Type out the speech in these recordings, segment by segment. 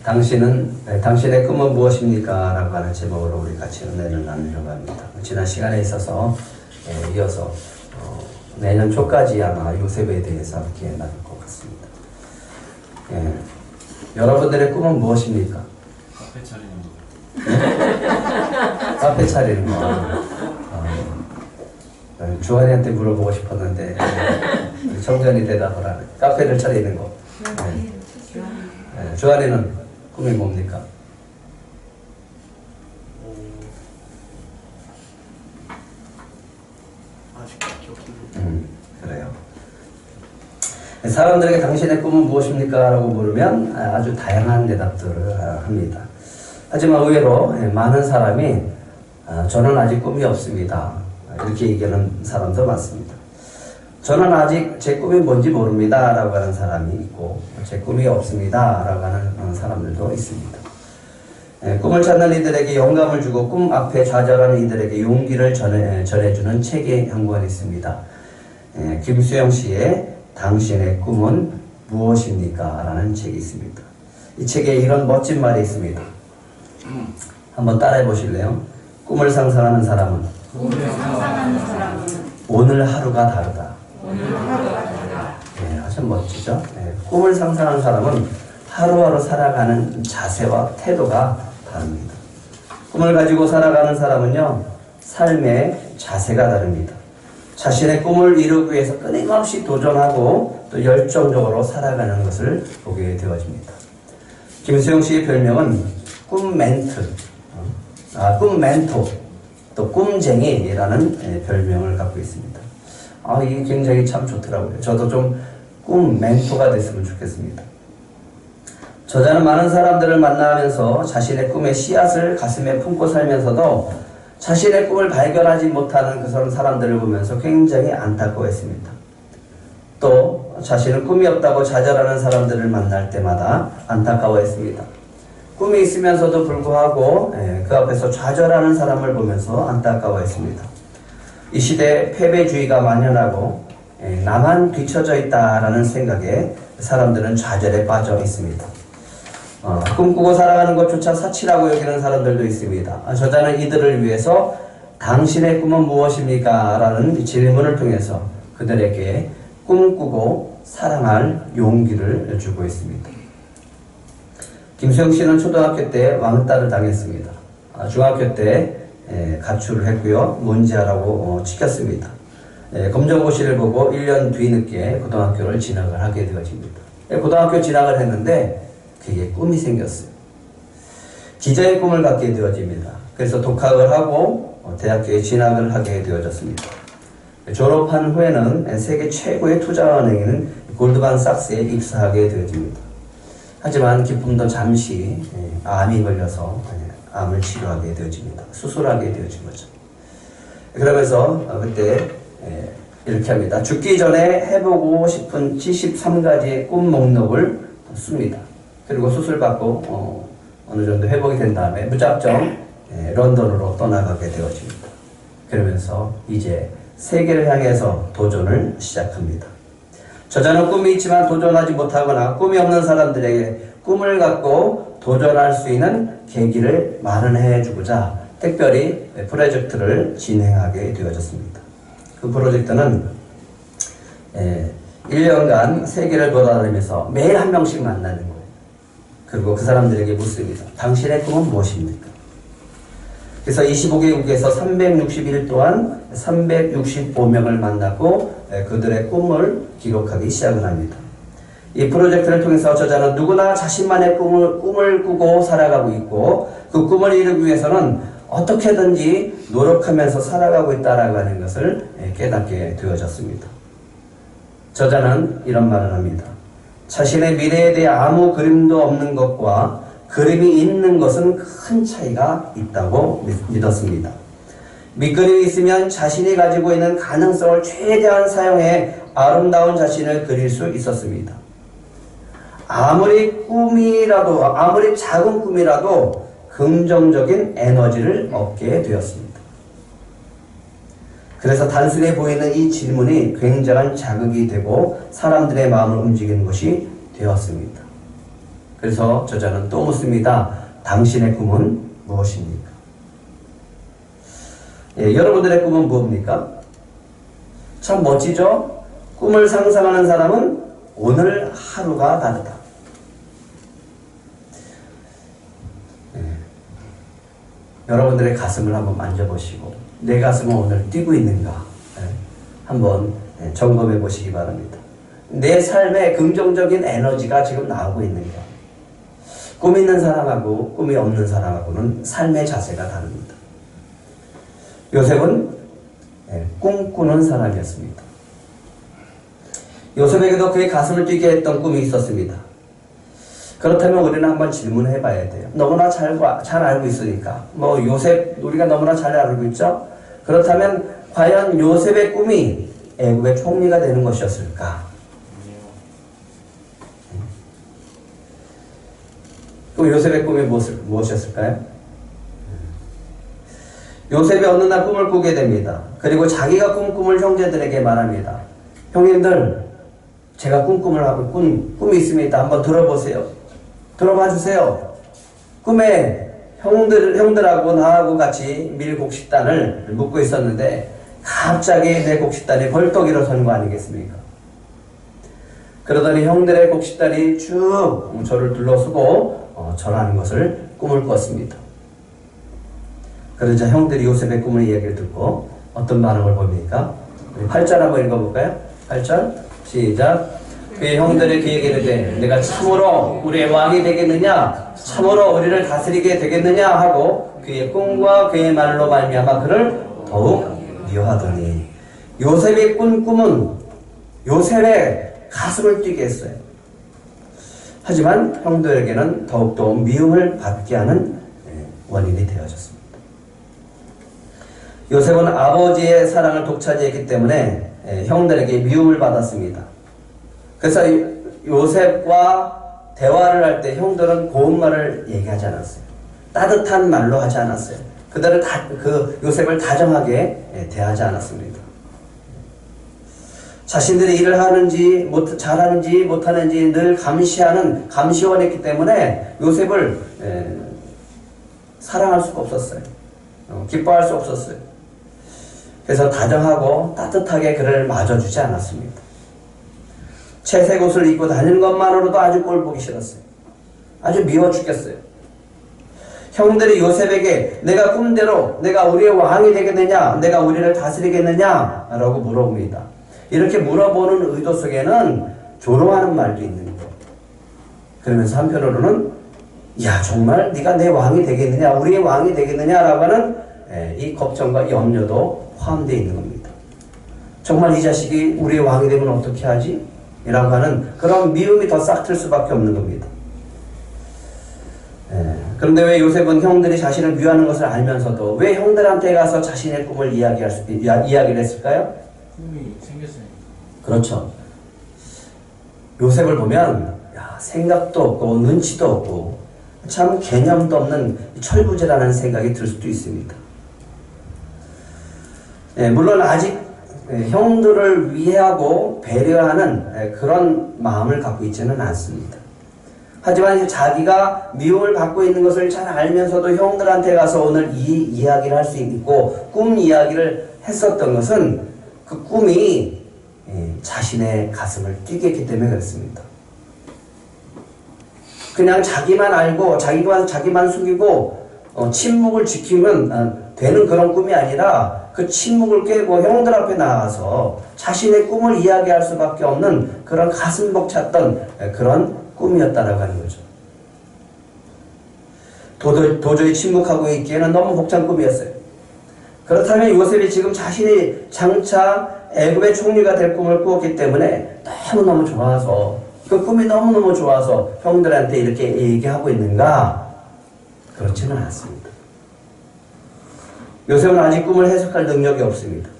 당신의 꿈은 무엇입니까? 라고 하는 제목으로 우리 같이 은혜를 나누려고 합니다. 지난 시간에 있어서 이어서 내년 초까지 아마 요셉에 대해서 함께 나눌 것 같습니다. 여러분들의 꿈은 무엇입니까? 카페 차리는 거. 카페 차리는 거. 주한이한테 물어보고 싶었는데 청전이 대답을 하네. 카페를 차리는 거. 주한이는 꿈이 뭡니까? 아직 기억이 그래요. 사람들에게 당신의 꿈은 무엇입니까? 라고 물으면 아주 다양한 대답들을 합니다. 하지만 의외로 많은 사람이 저는 아직 꿈이 없습니다. 이렇게 얘기하는 사람도 많습니다. 저는 아직 제 꿈이 뭔지 모릅니다. 라고 하는 사람이 있고, 제 꿈이 없습니다. 라고 하는 사람들도 있습니다. 꿈을 찾는 이들에게 영감을 주고 꿈 앞에 좌절하는 이들에게 용기를 전해주는 책이 한 권 있습니다. 김수영 씨의 당신의 꿈은 무엇입니까? 라는 책이 있습니다. 이 책에 이런 멋진 말이 있습니다. 한번 따라해 보실래요? 꿈을 상상하는 사람은 오늘 하루가 다르다. 아주 멋지죠? 꿈을 상상하는 사람은 하루하루 살아가는 자세와 태도가 다릅니다. 꿈을 가지고 살아가는 사람은요, 삶의 자세가 다릅니다. 자신의 꿈을 이루기 위해서 끊임없이 도전하고 또 열정적으로 살아가는 것을 보게 되어집니다. 김수영 씨의 별명은 꿈 멘토, 또 꿈쟁이라는 별명을 갖고 있습니다. 이게 굉장히 참 좋더라고요. 저도 좀 꿈 멘토가 됐으면 좋겠습니다. 저자는 많은 사람들을 만나면서 자신의 꿈의 씨앗을 가슴에 품고 살면서도 자신의 꿈을 발견하지 못하는 그런 사람들을 보면서 굉장히 안타까워했습니다. 또 자신은 꿈이 없다고 좌절하는 사람들을 만날 때마다 안타까워했습니다. 꿈이 있으면서도 불구하고 그 앞에서 좌절하는 사람을 보면서 안타까워했습니다. 이 시대에 패배주의가 만연하고 나만 뒤처져 있다라는 생각에 사람들은 좌절에 빠져 있습니다. 꿈꾸고 살아가는 것조차 사치라고 여기는 사람들도 있습니다. 저자는 이들을 위해서 당신의 꿈은 무엇입니까? 라는 질문을 통해서 그들에게 꿈꾸고 사랑할 용기를 주고 있습니다. 김수영 씨는 초등학교 때 왕따를 당했습니다. 중학교 때 가출을 했고요. 문제하라고 찍혔습니다. 검정고시를 보고 1년 뒤늦게 고등학교를 진학을 하게 되어집니다. 고등학교 진학을 했는데 그게 꿈이 생겼어요. 기자의 꿈을 갖게 되어집니다. 그래서 독학을 하고 대학교에 진학을 하게 되어졌습니다. 졸업한 후에는 세계 최고의 투자은행인 골드만삭스에 입사하게 되어집니다. 하지만 기쁨도 잠시 암이 걸려서 암을 치료하게 되어집니다. 수술하게 되어진 거죠. 그러면서 그때 이렇게 합니다. 죽기 전에 해보고 싶은 73가지의 꿈 목록을 씁니다. 그리고 수술받고 어느 정도 회복이 된 다음에 무작정 런던으로 떠나가게 되어집니다. 그러면서 이제 세계를 향해서 도전을 시작합니다. 저자는 꿈이 있지만 도전하지 못하거나 꿈이 없는 사람들에게 꿈을 갖고 도전할 수 있는 계기를 마련해 주고자 특별히 프로젝트를 진행하게 되어졌습니다. 그 프로젝트는 1년간 세계를 돌아다니면서 매일 한 명씩 만나는 거예요. 그리고 그 사람들에게 묻습니다. 당신의 꿈은 무엇입니까? 그래서 25개국에서 360일 동안 365명을 만나고 그들의 꿈을 기록하기 시작을 합니다. 이 프로젝트를 통해서 저자는 누구나 자신만의 꿈을 꾸고 살아가고 있고 그 꿈을 이루기 위해서는 어떻게든지 노력하면서 살아가고 있다라고 하는 것을 깨닫게 되어졌습니다. 저자는 이런 말을 합니다. 자신의 미래에 대해 아무 그림도 없는 것과 그림이 있는 것은 큰 차이가 있다고 믿었습니다. 밑그림이 있으면 자신이 가지고 있는 가능성을 최대한 사용해 아름다운 자신을 그릴 수 있었습니다. 아무리 작은 꿈이라도 긍정적인 에너지를 얻게 되었습니다. 그래서 단순해 보이는 이 질문이 굉장한 자극이 되고 사람들의 마음을 움직이는 것이 되었습니다. 그래서 저자는 또 묻습니다. 당신의 꿈은 무엇입니까? 예, 여러분들의 꿈은 무엇입니까? 참 멋지죠? 꿈을 상상하는 사람은 오늘 하루가 다르다. 예, 여러분들의 가슴을 한번 만져보시고 내 가슴은 오늘 뛰고 있는가 한번 점검해 보시기 바랍니다. 내 삶에 긍정적인 에너지가 지금 나오고 있는가? 꿈 있는 사람하고 꿈이 없는 사람하고는 삶의 자세가 다릅니다. 요셉은 꿈꾸는 사람이었습니다. 요셉에게도 그의 가슴을 뛰게 했던 꿈이 있었습니다. 그렇다면 우리는 한번 질문해 봐야 돼요. 너무나 잘 알고 있으니까. 요셉 우리가 너무나 잘 알고 있죠? 그렇다면 과연 요셉의 꿈이 애굽의 총리가 되는 것이었을까? 그럼 요셉의 꿈이 무엇이었을까요? 요셉이 어느 날 꿈을 꾸게 됩니다. 그리고 자기가 꾼 꿈을 형제들에게 말합니다. 형님들, 제가 꿈이 있습니다. 한번 들어보세요. 들어봐 주세요. 꿈에 형들하고 나하고 같이 밀곡식단을 묵고 있었는데 갑자기 내 곡식단이 벌떡 일어서는 거 아니겠습니까? 그러더니 형들의 곡식단이 쭉 저를 둘러쓰고 절하는 것을 꿈을 꿨습니다. 그러자 형들이 요셉의 꿈을 이야기를 듣고 어떤 반응을 보입니까? 우리 8절 한번 읽어볼까요? 8절 시작. 그의 형들이 그에게 이르되 내가 참으로 우리의 왕이 되겠느냐? 참으로 우리를 다스리게 되겠느냐? 하고 그의 꿈과 그의 말로 말미암아 그를 더욱 미워하더니 요셉의 꾼 꿈은 요셉의 가슴을 뛰게 했어요. 하지만 형들에게는 더욱더 미움을 받게 하는 원인이 되어졌습니다. 요셉은 아버지의 사랑을 독차지했기 때문에 형들에게 미움을 받았습니다. 그래서 요셉과 대화를 할 때 형들은 고운 말을 얘기하지 않았어요. 따뜻한 말로 하지 않았어요. 그들은 요셉을 다정하게 대하지 않았습니다. 자신들이 일을 하는지 잘하는지 못하는지 늘 감시하는 감시원이었기 때문에 요셉을 사랑할 수가 없었어요. 기뻐할 수 없었어요. 그래서 다정하고 따뜻하게 그를 맞아주지 않았습니다. 채색 옷을 입고 다니는 것만으로도 아주 꼴보기 싫었어요. 아주 미워 죽겠어요. 형들이 요셉에게 내가 꿈대로 내가 우리의 왕이 되겠느냐, 내가 우리를 다스리겠느냐 라고 물어봅니다. 이렇게 물어보는 의도 속에는 조롱하는 말도 있는 거예요. 그러면서 한편으로는 야 정말 네가 내 왕이 되겠느냐, 우리의 왕이 되겠느냐 라고 하는 이 걱정과 염려도 포함되어 있는 겁니다. 정말 이 자식이 우리의 왕이 되면 어떻게 하지? 이라고 하는 그런 미움이 더 싹틀 수밖에 없는 겁니다. 그런데 왜 요셉은 형들이 자신을 미워하는 것을 알면서도 왜 형들한테 가서 자신의 꿈을 이야기를 했을까요? 꿈이 생겼으니까. 그렇죠. 요셉을 보면 생각도 없고 눈치도 없고 참 개념도 없는 철부지라는 생각이 들 수도 있습니다. 물론 아직 형들을 위하고 배려하는 그런 마음을 갖고 있지는 않습니다. 하지만 자기가 미움을 받고 있는 것을 잘 알면서도 형들한테 가서 오늘 이 이야기를 할 수 있고 꿈 이야기를 했었던 것은 그 꿈이 자신의 가슴을 뛰게 했기 때문에 그렇습니다. 그냥 자기만 알고 자기만 숨기고 침묵을 지키면 되는 그런 꿈이 아니라 그 침묵을 깨고 형들 앞에 나가서 자신의 꿈을 이야기할 수밖에 없는 그런 가슴 벅찼던 그런 꿈이었다라고 하는 거죠. 도저히 침묵하고 있기에는 너무 벅찬 꿈이었어요. 그렇다면 요셉이 지금 자신이 장차 애굽의 총리가 될 꿈을 꾸었기 때문에 너무너무 좋아서 그 꿈이 너무너무 좋아서 형들한테 이렇게 얘기하고 있는가? 그렇지는 않습니다. 요셉은 아직 꿈을 해석할 능력이 없습니다.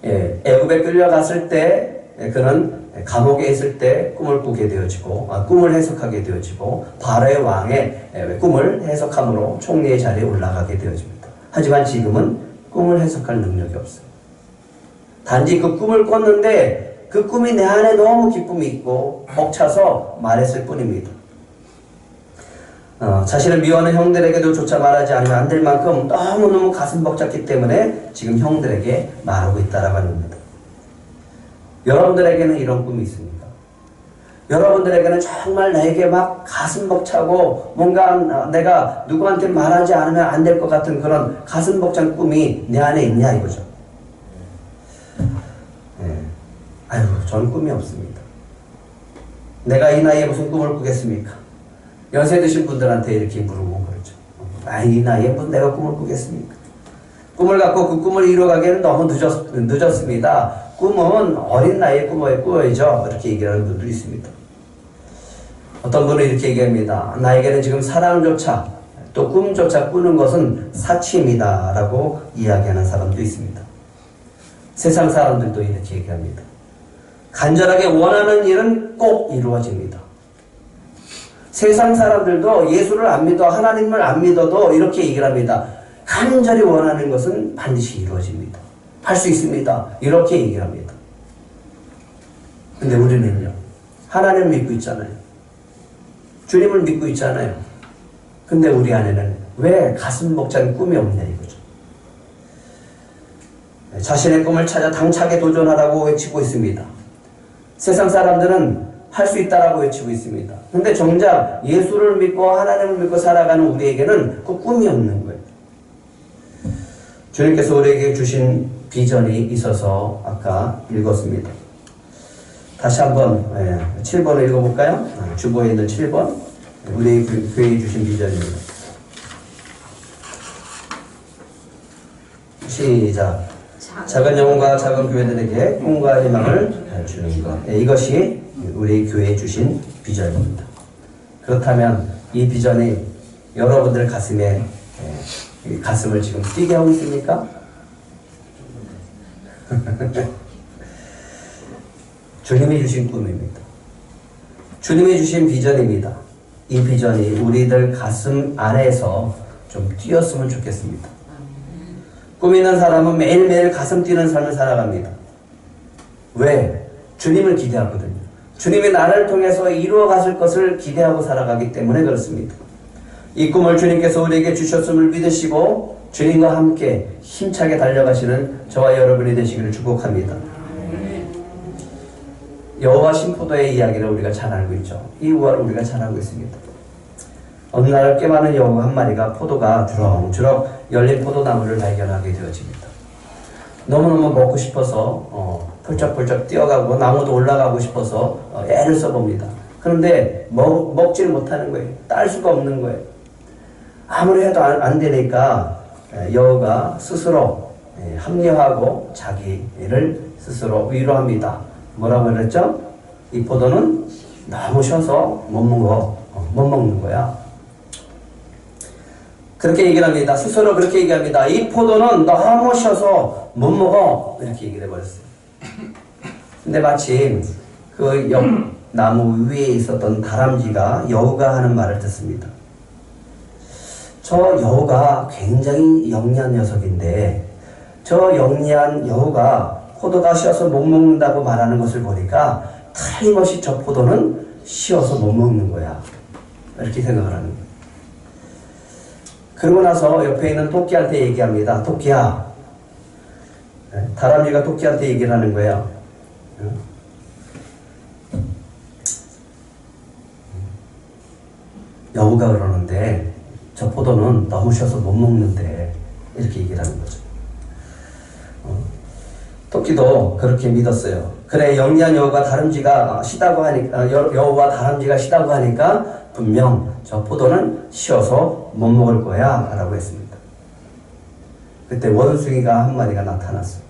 애굽에 끌려갔을 때 그는 감옥에 있을 때 꿈을 꾸게 되어지고 꿈을 해석하게 되어지고 바로의 왕의 꿈을 해석함으로 총리의 자리에 올라가게 되어집니다. 하지만 지금은 꿈을 해석할 능력이 없어요. 단지 그 꿈을 꿨는데 그 꿈이 내 안에 너무 기쁨이 있고 벅차서 말했을 뿐입니다. 자신을 미워하는 형들에게도 조차 말하지 않으면 안 될 만큼 너무너무 가슴 벅찼기 때문에 지금 형들에게 말하고 있다라고 하는 겁니다. 여러분들에게는 이런 꿈이 있습니까? 여러분들에게는 정말 나에게 막 가슴 벅차고 뭔가 내가 누구한테 말하지 않으면 안 될 것 같은 그런 가슴 벅찬 꿈이 내 안에 있냐 이거죠. 아유, 저는 꿈이 없습니다. 내가 이 나이에 무슨 꿈을 꾸겠습니까? 연세 드신 분들한테 이렇게 물어보고 그러죠. 이 나이에 무슨 내가 꿈을 꾸겠습니까? 꿈을 갖고 그 꿈을 이루어가기에는 너무 늦었습니다. 꿈은 어린 나이에 꾸어야죠. 이렇게 얘기하는 분들이 있습니다. 어떤 분은 이렇게 얘기합니다. 나에게는 지금 사랑조차 또 꿈조차 꾸는 것은 사치입니다. 라고 이야기하는 사람도 있습니다. 세상 사람들도 이렇게 얘기합니다. 간절하게 원하는 일은 꼭 이루어집니다. 세상 사람들도 예수를 안 믿어 하나님을 안 믿어도 이렇게 얘기를 합니다. 간절히 원하는 것은 반드시 이루어집니다. 할 수 있습니다. 이렇게 얘기를 합니다. 근데 우리는요. 하나님을 믿고 있잖아요. 주님을 믿고 있잖아요. 근데 우리 안에는 왜 가슴 벅찬 꿈이 없냐 이거죠. 자신의 꿈을 찾아 당차게 도전하라고 외치고 있습니다. 세상 사람들은 할 수 있다라고 외치고 있습니다. 근데 정작 예수를 믿고 하나님을 믿고 살아가는 우리에게는 그 꿈이 없는 거예요. 주님께서 우리에게 주신 비전이 있어서 아까 읽었습니다. 다시 한번 7번을 읽어볼까요? 주보에 있는 7번. 우리 교회에 주신 비전입니다. 시작. 작은 영혼과 작은 교회들에게 꿈과 희망을 주는 것. 이것이 우리 교회에 주신 비전입니다. 그렇다면 이 비전이 여러분들 가슴에 가슴을 지금 뛰게 하고 있습니까? 주님이 주신 꿈입니다. 주님이 주신 비전입니다. 이 비전이 우리들 가슴 안에서 좀 뛰었으면 좋겠습니다. 꿈 있는 사람은 매일매일 가슴 뛰는 삶을 살아갑니다. 왜? 주님을 기대하거든요. 주님이 나를 통해서 이루어 가실 것을 기대하고 살아가기 때문에 그렇습니다. 이 꿈을 주님께서 우리에게 주셨음을 믿으시고 주님과 함께 힘차게 달려가시는 저와 여러분이 되시기를 축복합니다. 여호와 신포도의 이야기를 우리가 잘 알고 있죠. 이 우화를 우리가 잘 알고 있습니다. 어느 날 꽤 많은 여우 한 마리가 포도가 주렁주렁 열린 포도나무를 발견하게 되어집니다. 너무너무 먹고 싶어서 펄쩍펄쩍 뛰어가고 나무도 올라가고 싶어서 애를 써봅니다. 그런데 먹지를 못하는 거예요. 딸 수가 없는 거예요. 아무리 해도 안 되니까 여우가 스스로 합리화하고 자기를 스스로 위로합니다. 뭐라고 그랬죠? 이 포도는 너무 쉬어서 못 먹는 거야. 그렇게 얘기를 합니다. 스스로 그렇게 얘기합니다. 이 포도는 너무 쉬어서 못 먹어. 이렇게 얘기를 해버렸어요. 근데 마침 그 옆 나무 위에 있었던 다람쥐가 여우가 하는 말을 듣습니다. 저 여우가 굉장히 영리한 녀석인데 저 영리한 여우가 포도가 쉬어서 못 먹는다고 말하는 것을 보니까 틀림없이 저 포도는 쉬어서 못 먹는 거야. 이렇게 생각을 하는 거예요. 그러고 나서 옆에 있는 토끼한테 얘기합니다. 토끼야. 다람쥐가 토끼한테 얘기를 하는 거예요. 여우가 그러는데 저 포도는 너무 쉬어서 못 먹는데 이렇게 얘기를 하는 거죠. 토끼도 그렇게 믿었어요. 그래 영리한 여우가 다람쥐가 쉬다고 하니까 여우와 다람쥐가 쉬다고 하니까 분명 저 포도는 쉬어서 못 먹을 거야 라고 했습니다. 그때 원숭이가 한 마리가 나타났어요.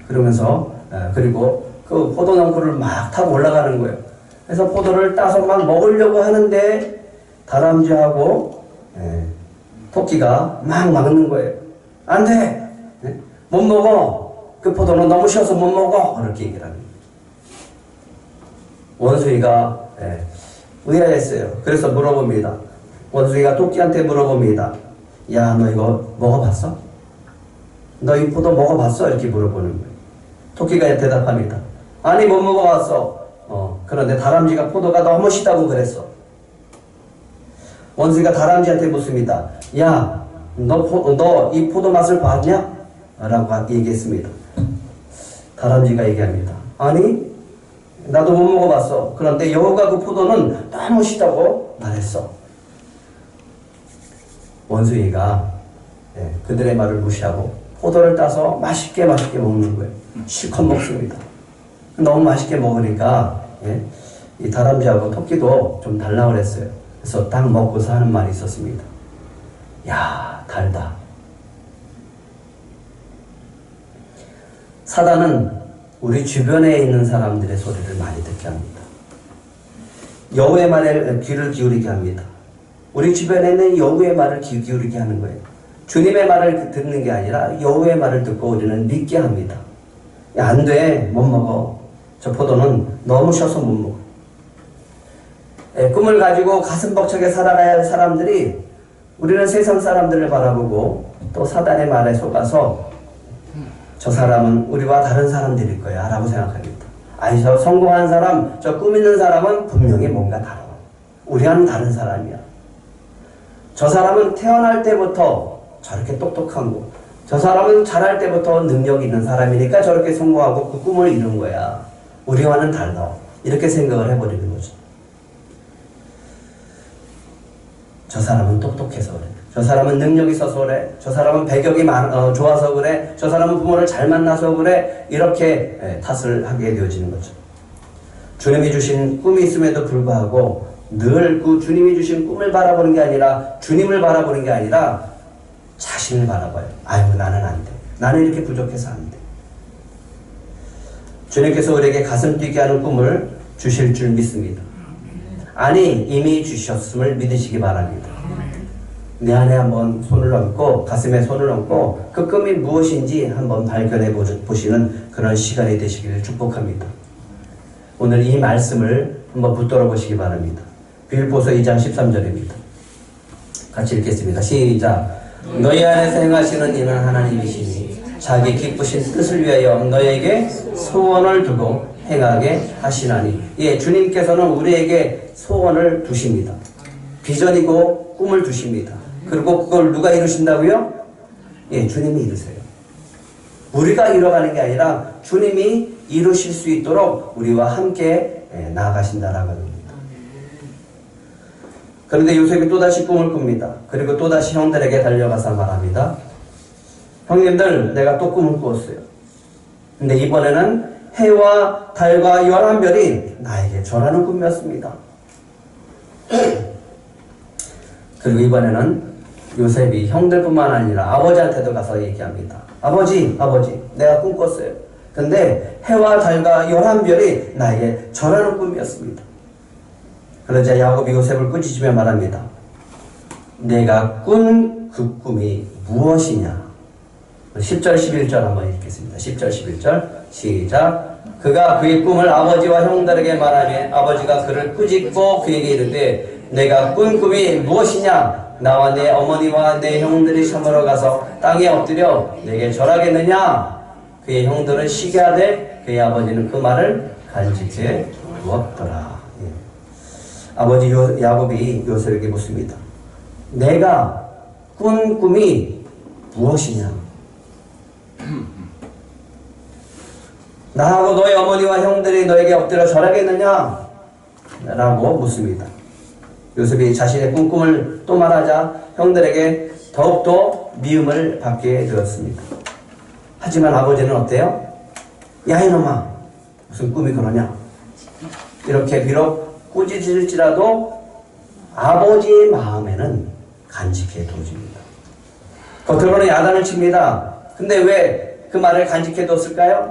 그러면서 그리고 그 포도나무를 막 타고 올라가는 거예요. 그래서 포도를 따서 막 먹으려고 하는데 다람쥐하고 토끼가 막 막는 거예요. 안 돼! 못 먹어! 그 포도는 너무 쉬어서 못 먹어! 이렇게 얘기를 합니다. 원숭이가 의아했어요. 그래서 물어봅니다. 원숭이가 토끼한테 물어봅니다. 야, 너 이거 먹어봤어? 너 이 포도 먹어봤어? 이렇게 물어보는 거예요. 토끼가 대답합니다. 아니 못 먹어봤어. 그런데 다람쥐가 포도가 너무 시다고 그랬어. 원숭이가 다람쥐한테 묻습니다. 야, 너 이 포도 맛을 봤냐? 라고 얘기했습니다. 다람쥐가 얘기합니다. 아니, 나도 못 먹어봤어. 그런데 여우가 그 포도는 너무 시다고 말했어. 원숭이가 그들의 말을 무시하고 포도를 따서 맛있게 먹는 거예요. 실컷 먹습니다. 너무 맛있게 먹으니까 이 다람쥐하고 토끼도 좀 달라 그랬어요. 그래서 딱 먹고서 하는 말이 있었습니다. 야, 달다. 사단은 우리 주변에 있는 사람들의 소리를 많이 듣게 합니다. 여우의 말에 귀를 기울이게 합니다. 우리 주변에 있는 여우의 말을 기울이게 하는 거예요. 주님의 말을 듣는 게 아니라 여우의 말을 듣고 우리는 믿게 합니다. 야, 안 돼. 못 먹어. 저 포도는 너무 셔서 못 먹어. 꿈을 가지고 가슴 벅차게 살아가야 할 사람들이 우리는 세상 사람들을 바라보고 또 사단의 말에 속아서 저 사람은 우리와 다른 사람들일 거야 라고 생각합니다. 아니, 저 성공한 사람, 저 꿈 있는 사람은 분명히 뭔가 다르고 우리와는 다른 사람이야. 저 사람은 태어날 때부터 저렇게 똑똑하고 저 사람은 자랄 때부터 능력 있는 사람이니까 저렇게 성공하고 그 꿈을 이룬 거야. 우리와는 달라. 이렇게 생각을 해버리는 거죠. 저 사람은 똑똑해서 그래. 저 사람은 능력이 있어서 그래. 저 사람은 배경이 좋아서 그래. 저 사람은 부모를 잘 만나서 그래. 이렇게 탓을 하게 되어지는 거죠. 주님이 주신 꿈이 있음에도 불구하고 늘 그 주님이 주신 꿈을 바라보는 게 아니라 주님을 바라보는 게 아니라 자신을 바라봐요. 아이고, 나는 안 돼. 나는 이렇게 부족해서 안 돼. 주님께서 우리에게 가슴 뛰게 하는 꿈을 주실 줄 믿습니다. 아니, 이미 주셨음을 믿으시기 바랍니다. 내 안에 한번 손을 얹고 가슴에 손을 얹고 그 꿈이 무엇인지 한번 발견해 보시는 그런 시간이 되시기를 축복합니다. 오늘 이 말씀을 한번 붙들어 보시기 바랍니다. 빌립보서 2장 13절입니다. 같이 읽겠습니다. 시작. 너희 안에서 행하시는 이는 하나님이시니 자기 기쁘신 뜻을 위하여 너희에게 소원을 두고 행하게 하시나니. 예, 주님께서는 우리에게 소원을 두십니다. 비전이고 꿈을 두십니다. 그리고 그걸 누가 이루신다고요? 예, 주님이 이루세요. 우리가 이뤄가는 게 아니라 주님이 이루실 수 있도록 우리와 함께 나아가신다라고 합니다. 그런데 요셉이 또다시 꿈을 꿉니다. 그리고 또다시 형들에게 달려가서 말합니다. 형님들, 내가 또 꿈을 꾸었어요. 근데 이번에는 해와 달과 11별이 나에게 전하는 꿈이었습니다. 그리고 이번에는 요셉이 형들뿐만 아니라 아버지한테도 가서 얘기합니다. 아버지, 내가 꿈 꿨어요. 근데 해와 달과 11별이 나에게 전하는 꿈이었습니다. 그러자 야곱이 요셉을 꾸짖으며 말합니다. 내가 꾼 그 꿈이 무엇이냐? 10절 11절 한번 읽겠습니다. 10절 11절 시작. 그가 그의 꿈을 아버지와 형들에게 말하며 아버지가 그를 꾸짖고 그에게 이르되 내가 꾼 꿈이 무엇이냐? 나와 내 어머니와 내 형들이 섬으로 가서 땅에 엎드려 내게 절하겠느냐? 그의 형들은 시게 하되 그의 아버지는 그 말을 간직해 두었더라. 아버지 야곱이 요셉에게 묻습니다. 내가 꾼 꿈이 무엇이냐? 나하고 너의 어머니와 형들이 너에게 엎드려 절하겠느냐? 라고 묻습니다. 요셉이 자신의 꿈을 또 말하자 형들에게 더욱더 미움을 받게 되었습니다. 하지만 아버지는 어때요? 야, 이놈아, 무슨 꿈이 그러냐? 이렇게 비록 꾸짖을지라도 아버지의 마음에는 간직해 두어집니다. 겉으로는 야단을 칩니다. 근데 왜 그 말을 간직해 뒀을까요?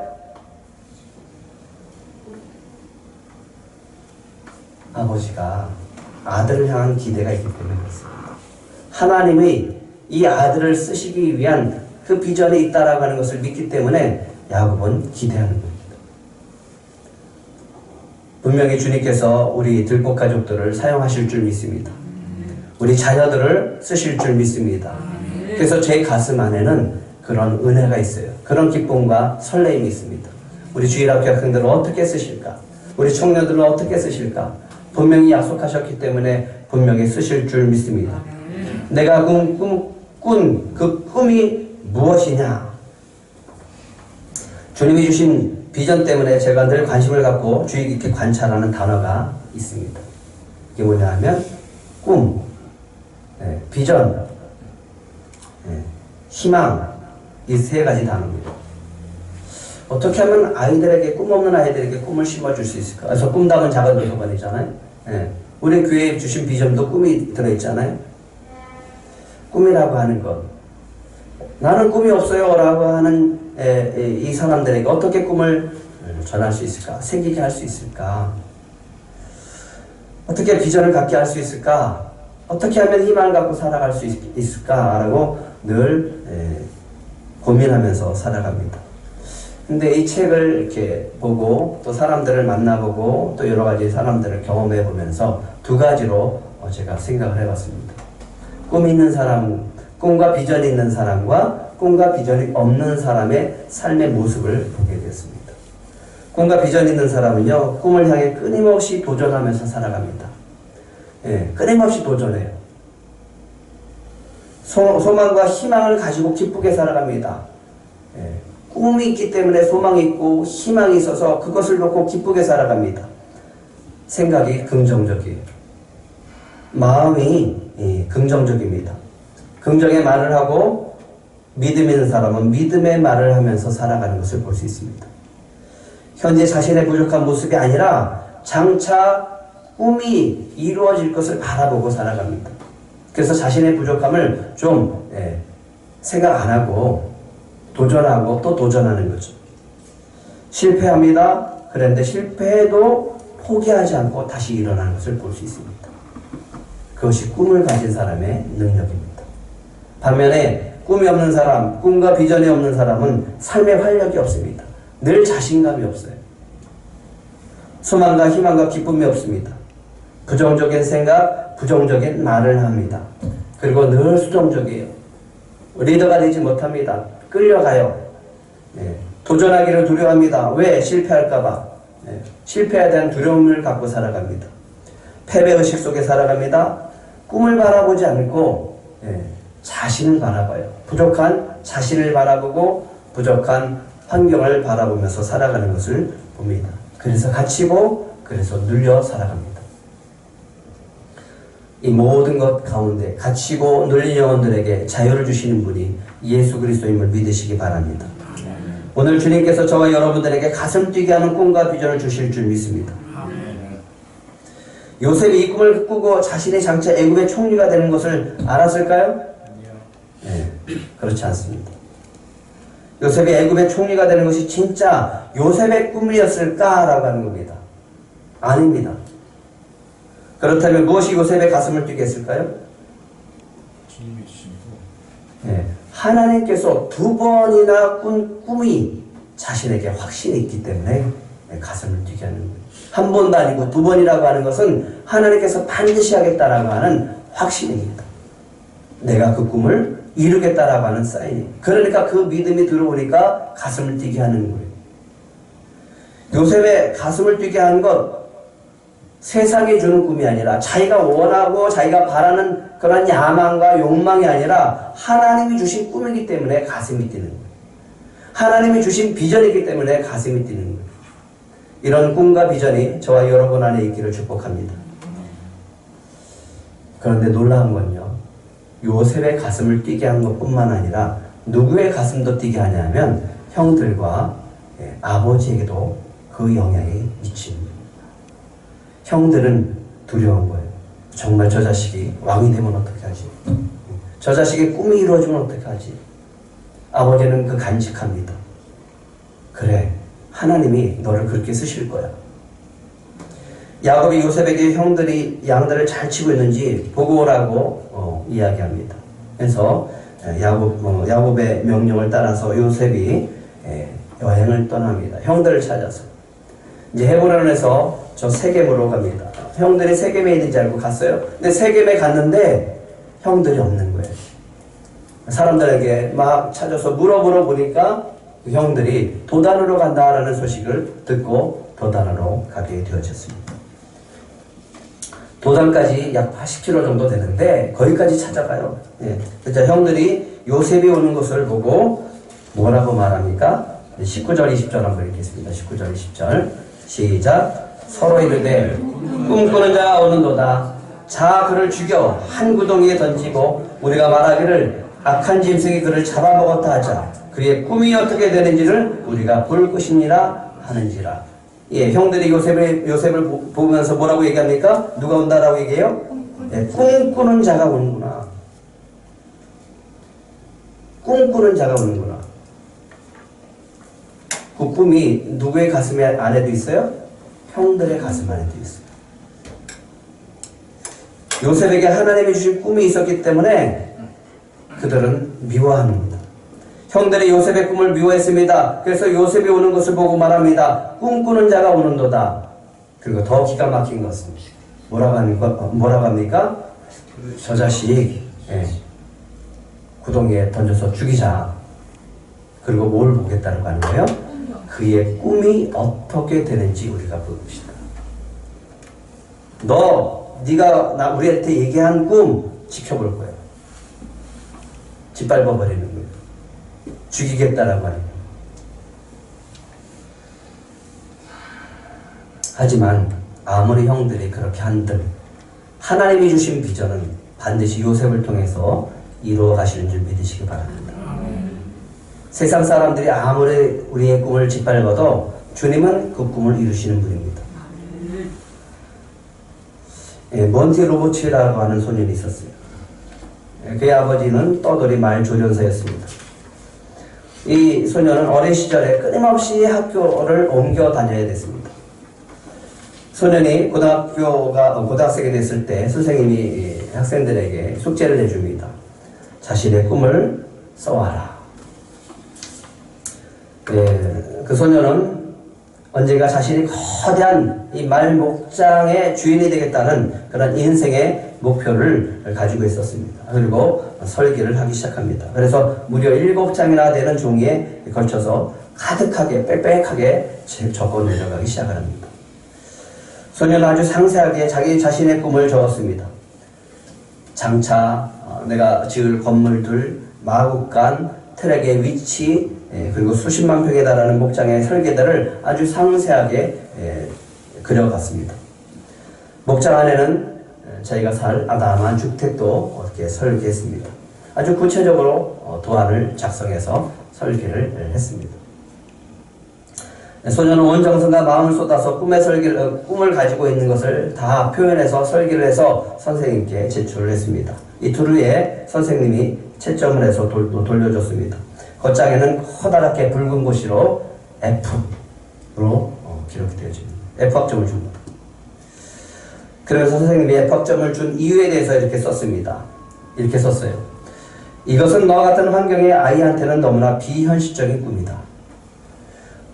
아버지가 아들을 향한 기대가 있기 때문에 그렇습니다. 하나님이 이 아들을 쓰시기 위한 그 비전이 있다라고 하는 것을 믿기 때문에 야곱은 기대하는 겁니다. 분명히 주님께서 우리 들꽃 가족들을 사용하실 줄 믿습니다. 우리 자녀들을 쓰실 줄 믿습니다. 그래서 제 가슴 안에는 그런 은혜가 있어요. 그런 기쁨과 설레임이 있습니다. 우리 주일학교 학생들은 어떻게 쓰실까? 우리 청년들은 어떻게 쓰실까? 분명히 약속하셨기 때문에 분명히 쓰실 줄 믿습니다. 내가 꾼 그 꿈이 무엇이냐? 주님이 주신 비전 때문에 제가 늘 관심을 갖고 주의 깊게 관찰하는 단어가 있습니다. 이게 뭐냐 하면 꿈, 비전, 희망, 이 세 가지 단어입니다. 어떻게 하면 아이들에게, 꿈 없는 아이들에게 꿈을 심어줄 수 있을까? 그래서 꿈담은 작은 도서관이잖아요. 우리 교회에 주신 비전도 꿈이 들어있잖아요. 꿈이라고 하는 것. 나는 꿈이 없어요 라고 하는 이 사람들에게 어떻게 꿈을 전할 수 있을까? 생기게 할 수 있을까? 어떻게 비전을 갖게 할 수 있을까? 어떻게 하면 희망을 갖고 살아갈 수 있을까? 라고 늘 고민하면서 살아갑니다. 근데 이 책을 이렇게 보고 또 사람들을 만나보고 또 여러 가지 사람들을 경험해 보면서 두 가지로 제가 생각을 해봤습니다. 꿈 있는 사람, 꿈과 비전이 있는 사람과 꿈과 비전이 없는 사람의 삶의 모습을 보게 되었습니다. 꿈과 비전이 있는 사람은요, 꿈을 향해 끊임없이 도전하면서 살아갑니다. 끊임없이 도전해요. 소망과 희망을 가지고 기쁘게 살아갑니다. 꿈이 있기 때문에 소망이 있고 희망이 있어서 그것을 놓고 기쁘게 살아갑니다. 생각이 긍정적이에요. 마음이 긍정적입니다. 긍정의 말을 하고 믿음 있는 사람은 믿음의 말을 하면서 살아가는 것을 볼 수 있습니다. 현재 자신의 부족한 모습이 아니라 장차 꿈이 이루어질 것을 바라보고 살아갑니다. 그래서 자신의 부족함을 좀 생각 안 하고 도전하고 또 도전하는 거죠. 실패합니다. 그런데 실패해도 포기하지 않고 다시 일어나는 것을 볼 수 있습니다. 그것이 꿈을 가진 사람의 능력입니다. 반면에 꿈이 없는 사람, 꿈과 비전이 없는 사람은 삶에 활력이 없습니다. 늘 자신감이 없어요. 소망과 희망과 기쁨이 없습니다. 부정적인 생각, 부정적인 말을 합니다. 그리고 늘 수동적이에요. 리더가 되지 못합니다. 끌려가요. 도전하기를 두려워합니다. 왜? 실패할까봐. 실패에 대한 두려움을 갖고 살아갑니다. 패배의식 속에 살아갑니다. 꿈을 바라보지 않고 자신을 바라봐요. 부족한 자신을 바라보고 부족한 환경을 바라보면서 살아가는 것을 봅니다. 그래서 갇히고 그래서 눌려 살아갑니다. 이 모든 것 가운데 갇히고 눌린 영혼들에게 자유를 주시는 분이 예수 그리스도임을 믿으시기 바랍니다. 오늘 주님께서 저와 여러분들에게 가슴 뛰게 하는 꿈과 비전을 주실 줄 믿습니다. 요셉이 이 꿈을 꾸고 자신의 장차 애굽의 총리가 되는 것을 알았을까요? 그렇지 않습니다. 요셉이 애굽의 총리가 되는 것이 진짜 요셉의 꿈이었을까라고 하는 겁니다. 아닙니다. 그렇다면 무엇이 요셉의 가슴을 뛰게 했을까요? 주님이 주신 꿈. 하나님께서 두 번이나 꾼 꿈이 자신에게 확신이 있기 때문에 가슴을 뛰게 하는 거예요. 한 번도 아니고 두 번이라고 하는 것은 하나님께서 반드시 하겠다라고 하는 확신입니다. 내가 그 꿈을 이루겠다라고 하는 사인이에요. 그러니까 그 믿음이 들어오니까 가슴을 뛰게 하는 거예요. 요셉의 가슴을 뛰게 한 것, 세상이 주는 꿈이 아니라 자기가 원하고 자기가 바라는 그런 야망과 욕망이 아니라 하나님이 주신 꿈이기 때문에 가슴이 뛰는 거예요. 하나님이 주신 비전이기 때문에 가슴이 뛰는 거예요. 이런 꿈과 비전이 저와 여러분 안에 있기를 축복합니다. 그런데 놀라운 건요, 요셉의 가슴을 뛰게 한 것뿐만 아니라 누구의 가슴도 뛰게 하냐면 형들과 아버지에게도 그 영향이 미칩니다. 형들은 두려운 거예요. 정말 저 자식이 왕이 되면 어떻게 하지? 저 자식의 꿈이 이루어지면 어떻게 하지? 아버지는 그 간직합니다. 그래, 하나님이 너를 그렇게 쓰실 거야. 야곱이 요셉에게 형들이 양들을 잘 치고 있는지 보고 오라고 이야기합니다. 그래서 야곱의 명령을 따라서 요셉이 여행을 떠납니다. 형들을 찾아서. 이제 헤브론에서 저 세겜으로 갑니다. 형들이 세겜에 있는지 알고 갔어요. 근데 세겜에 갔는데 형들이 없는 거예요. 사람들에게 막 찾아서 물어보니까 그 형들이 도단으로 간다라는 소식을 듣고 도단으로 가게 되어졌습니다. 도단까지 약 80km 정도 되는데 거기까지 찾아가요. 예. 그래서 형들이 요셉이 오는 것을 보고 뭐라고 말합니까? 19절 20절 한번 읽겠습니다. 19절 20절 시작. 서로 이르되 꿈꾸는 자가 오는도다. 자 그를 죽여 한 구덩이에 던지고 우리가 말하기를 악한 짐승이 그를 잡아먹었다 하자. 그의 꿈이 어떻게 되는지를 우리가 볼 것이니라 하는지라. 예, 형들이 요셉을 보면서 뭐라고 얘기합니까? 누가 온다라고 얘기해요? 예, 꿈꾸는 자가 오는구나. 꿈꾸는 자가 오는구나. 그 꿈이 누구의 가슴 안에도 있어요? 형들의 가슴 안에도 있어요. 요셉에게 하나님이 주신 꿈이 있었기 때문에 그들은 미워합니다. 형들이 요셉의 꿈을 미워했습니다. 그래서 요셉이 오는 것을 보고 말합니다. 꿈꾸는 자가 오는도다. 그리고 더 기가 막힌 것은 뭐라고 합니까? 저 자식 구덩이에 던져서 죽이자. 그리고 뭘 보겠다는 거 아니에요? 그의 꿈이 어떻게 되는지 우리가 봅시다. 네가 우리한테 얘기한 꿈 지켜볼 거야. 짓밟아 버리는 거예요. 죽이겠다라고 하는 거예요. 하지만 아무리 형들이 그렇게 한들 하나님이 주신 비전은 반드시 요셉을 통해서 이루어 가시는 줄 믿으시기 바랍니다. 세상 사람들이 아무리 우리의 꿈을 짓밟아도 주님은 그 꿈을 이루시는 분입니다. 몬티 로보치라고 하는 소년이 있었어요. 그의 아버지는 떠돌이 말조련사였습니다. 이 소년은 어린 시절에 끊임없이 학교를 옮겨 다녀야 됐습니다. 소년이 고등학생이 됐을 때 선생님이 학생들에게 숙제를 내줍니다. 자신의 꿈을 써와라. 그 소년은 언젠가 자신이 거대한 이 말 목장의 주인이 되겠다는 그런 인생의 목표를 가지고 있었습니다. 그리고 설계를 하기 시작합니다. 그래서 무려 7장이나 되는 종이에 걸쳐서 가득하게 빽빽하게 적어 내려가기 시작을 합니다. 소년은 아주 상세하게 자기 자신의 꿈을 적었습니다. 장차 내가 지을 건물들, 마구간, 트랙의 위치, 그리고 수십만 평에 달하는 목장의 설계들을 아주 상세하게 그려갔습니다. 목장 안에는 자기가 살 아담한 주택도 이렇게 설계했습니다. 아주 구체적으로 도안을 작성해서 설계를 했습니다. 소년은 온 정성과 마음을 쏟아서 꿈을 가지고 있는 것을 다 표현해서 설계를 해서 선생님께 제출을 했습니다. 이틀 후에 선생님이 채점을 해서 돌려줬습니다. 겉장에는 커다랗게 붉은 글씨로 F로 기록이 되어집니다. F학점을 줍니다. 그래서 선생님이 F학점을 준 이유에 대해서 이렇게 썼습니다. 이렇게 썼어요. 이것은 너와 같은 환경의 아이한테는 너무나 비현실적인 꿈이다.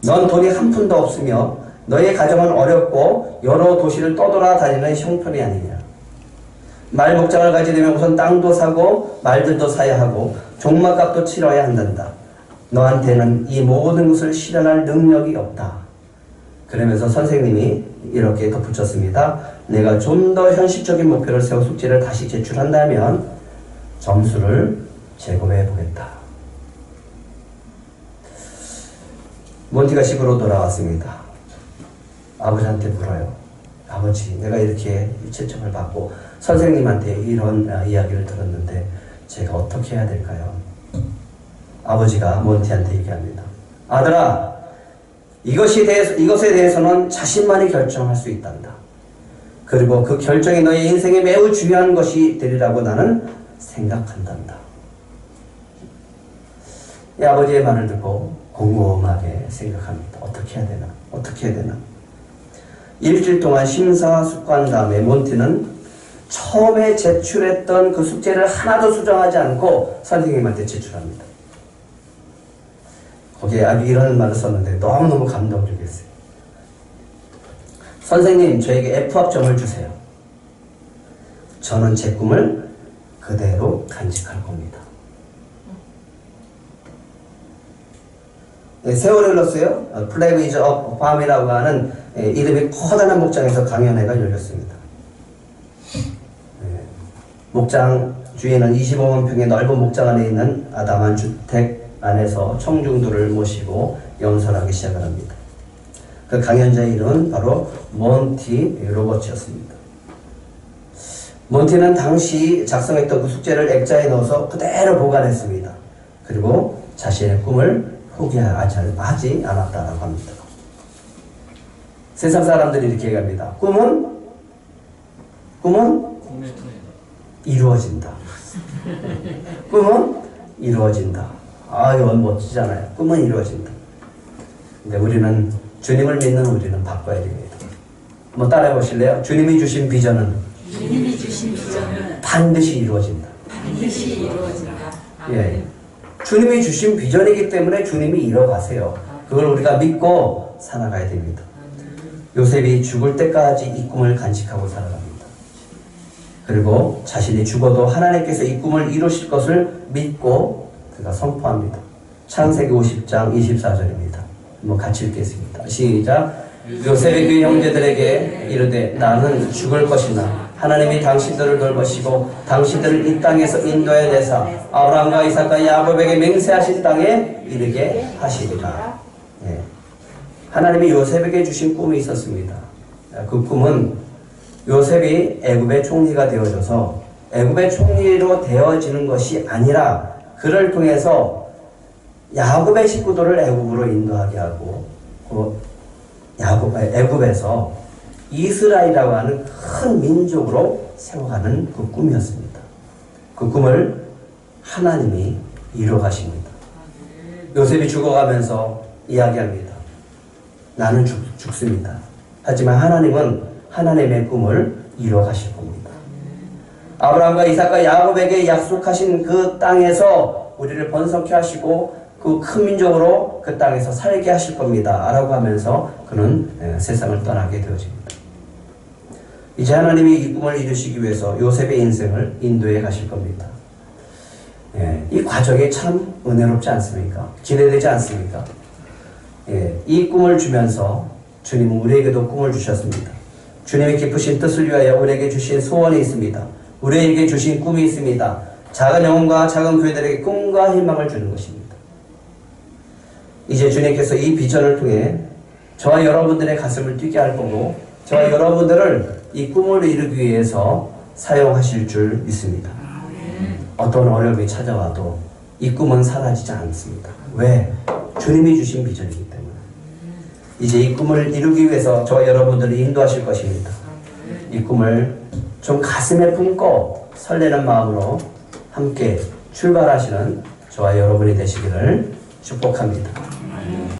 넌 돈이 한 푼도 없으며 너의 가정은 어렵고 여러 도시를 떠돌아다니는 형편이 아니냐. 말 목장을 가지려면 우선 땅도 사고 말들도 사야 하고 종막값도 치러야 한단다. 너한테는 이 모든 것을 실현할 능력이 없다. 그러면서 선생님이 이렇게 덧붙였습니다. 내가 좀 더 현실적인 목표를 세워 숙제를 다시 제출한다면 점수를 제고해 보겠다. 몬티가 집으로 돌아왔습니다. 아버지한테 물어요. 아버지, 내가 이렇게 채점을 받고 선생님한테 이런 이야기를 들었는데 제가 어떻게 해야 될까요? 아버지가 몬티한테 얘기합니다. 아들아, 이것에 대해서는 자신만이 결정할 수 있단다. 그리고 그 결정이 너의 인생에 매우 중요한 것이 되리라고 나는 생각한단다. 이 아버지의 말을 듣고 곰곰하게 생각합니다. 어떻게 해야 되나? 어떻게 해야 되나? 일주일 동안 심사숙고한 다음에 몬티는 처음에 제출했던 그 숙제를 하나도 수정하지 않고 선생님한테 제출합니다. 거기에 아주 이런 말을 썼는데 너무너무 감동적이었어요. 선생님, 저에게 F학점을 주세요. 저는 제 꿈을 그대로 간직할 겁니다. 세월을 흘렀어요. 플래그 이즈 업 밤이라고 하는 이름이 커다란 목장에서 강연회가 열렸습니다. 목장 주위에는 25만 평의 넓은 목장 안에 있는 아담한 주택 안에서 청중들을 모시고 연설하기 시작을 합니다. 그 강연자의 이름은 바로 몬티 로버츠였습니다. 몬티는 당시 작성했던 그 숙제를 액자에 넣어서 그대로 보관했습니다. 그리고 자신의 꿈을 포기하지 않았다라고 합니다. 세상 사람들이 이렇게 얘기합니다. 꿈은 이루어진다. 꿈은 이루어진다. 아, 이건 멋지잖아요. 꿈은 이루어진다. 근데 우리는 주님을 믿는 우리는 바꿔야 됩니다. 한번 따라해 보실래요? 주님이 주신 비전은 반드시 이루어진다. 예. 주님이 주신 비전이기 때문에 주님이 이뤄가세요. 그걸 우리가 믿고 살아가야 됩니다. 요셉이 죽을 때까지 이 꿈을 간직하고 살아갑니다. 그리고 자신이 죽어도 하나님께서 이 꿈을 이루실 것을 믿고 그가 선포합니다. 창세기 50장 24절입니다. 한번 같이 읽겠습니다. 시작. 요셉이 그 형제들에게 이르되 나는 죽을 것이나 하나님이 당신들을 돌보시고 당신들을 이 땅에서 인도해 내사 아브라함과 이삭과 야곱에게 맹세하신 땅에 이르게 하시리라. 예. 하나님이 요셉에게 주신 꿈이 있었습니다. 그 꿈은 요셉이 애굽의 총리가 되어져서 애굽의 총리로 되어지는 것이 아니라 그를 통해서 야곱의 식구들을 애굽으로 인도하게 하고 애굽에서 이스라엘이라고 하는 큰 민족으로 세워가는 그 꿈이었습니다. 그 꿈을 하나님이 이뤄가십니다. 요셉이 죽어가면서 이야기합니다. 나는 죽습니다. 하지만 하나님은 하나님의 꿈을 이뤄가실 겁니다. 아브라함과 이삭과 야곱에게 약속하신 그 땅에서 우리를 번성케 하시고 그 큰 민족으로 그 땅에서 살게 하실 겁니다. 라고 하면서 그는 세상을 떠나게 되어집니다. 이제 하나님이 이 꿈을 이루시기 위해서 요셉의 인생을 인도해 가실 겁니다. 이 과정이 참 은혜롭지 않습니까? 기대되지 않습니까? 이 꿈을 주면서 주님은 우리에게도 꿈을 주셨습니다. 주님의 기쁘신 뜻을 위하여 우리에게 주신 소원이 있습니다. 우리에게 주신 꿈이 있습니다. 작은 영혼과 작은 교회들에게 꿈과 희망을 주는 것입니다. 이제 주님께서 이 비전을 통해 저와 여러분들의 가슴을 뛰게 할 거고 저와 여러분들을 이 꿈을 이루기 위해서 사용하실 줄 믿습니다. 어떤 어려움이 찾아와도 이 꿈은 사라지지 않습니다. 왜? 주님이 주신 비전이기 때문에. 이제 이 꿈을 이루기 위해서 저와 여러분들을 인도하실 것입니다. 이 꿈을 좀 가슴에 품고 설레는 마음으로 함께 출발하시는 저와 여러분이 되시기를 축복합니다.